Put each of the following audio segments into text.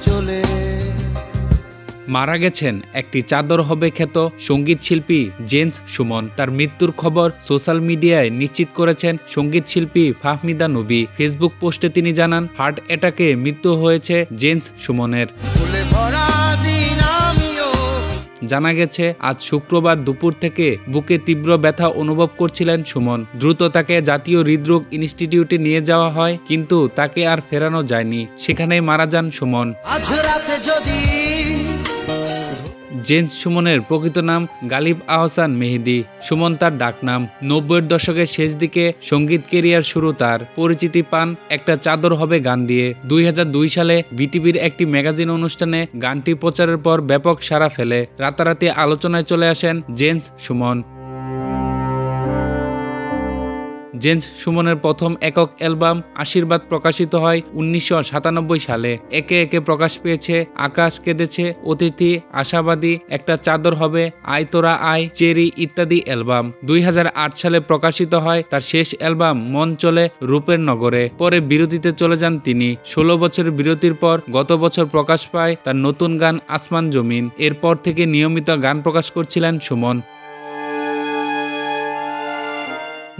চলে। মারা গেছেন একটি চাদর হবে খ্যাত সঙ্গীত শিল্পী জেমস সুমন। তার মৃত্যুর খবর সোশ্যাল মিডিয়ায় নিশ্চিত করেছেন সঙ্গীত শিল্পী ফাহমিদা নবী। ফেসবুক পোস্টে তিনি জানান, হার্ট অ্যাটাকে মৃত্যু হয়েছে জেমস সুমনের। জানা গেছে আজ শুক্রবার দুপুর থেকে বুকে তীব্র ব্যথা অনুভব করছিলেন সুমন। দ্রুত তাকে জাতীয় হৃদরোগ ইনস্টিটিউটে নিয়ে যাওয়া হয়, কিন্তু তাকে আর ফেরানো যায়নি। সেখানেই মারা যান সুমন। জেমস সুমনের প্রকৃত নাম গালিব আহসান মেহেদি। সুমন তার ডাকনাম। 90-এর দশকের শেষ দিকে সঙ্গীত কেরিয়ার শুরু তার। পরিচিতি পান একটা চাদর হবে গান দিয়ে। 2002 সালে বিটিভির একটি ম্যাগাজিন অনুষ্ঠানে গানটি প্রচারের পর ব্যাপক সাড়া ফেলে। রাতারাতি আলোচনায় চলে আসেন জেমস সুমন। জেমস সুমনের প্রথম একক অ্যালবাম আশীর্বাদ প্রকাশিত হয় 1997 সালে। একে একে প্রকাশ পেয়েছে আকাশ কেঁদেছে, অতিথি, আশাবাদী, একটা চাদর হবে, আয় তোরা আয়, চেরি ইত্যাদি অ্যালবাম। 2008 সালে প্রকাশিত হয় তার শেষ অ্যালবাম মন চলে রূপের নগরে। পরে বিরতিতে চলে যান তিনি। 16 বছরের বিরতির পর গত বছর প্রকাশ পায় তার নতুন গান আসমান জমিন। এরপর থেকে নিয়মিত গান প্রকাশ করছিলেন সুমন।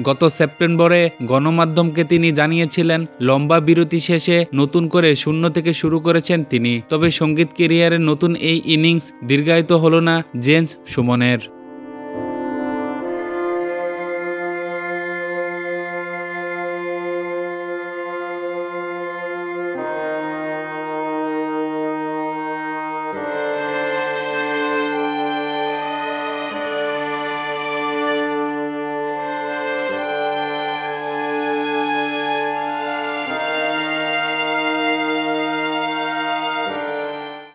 গত সেপ্টেম্বরে গণমাধ্যমকে তিনি জানিয়েছিলেন, লম্বা বিরতি শেষে নতুন করে শূন্য থেকে শুরু করেছেন তিনি। তবে সঙ্গীত ক্যারিয়ারের নতুন এই ইনিংস দীর্ঘায়িত হলো না জেমস সুমনের।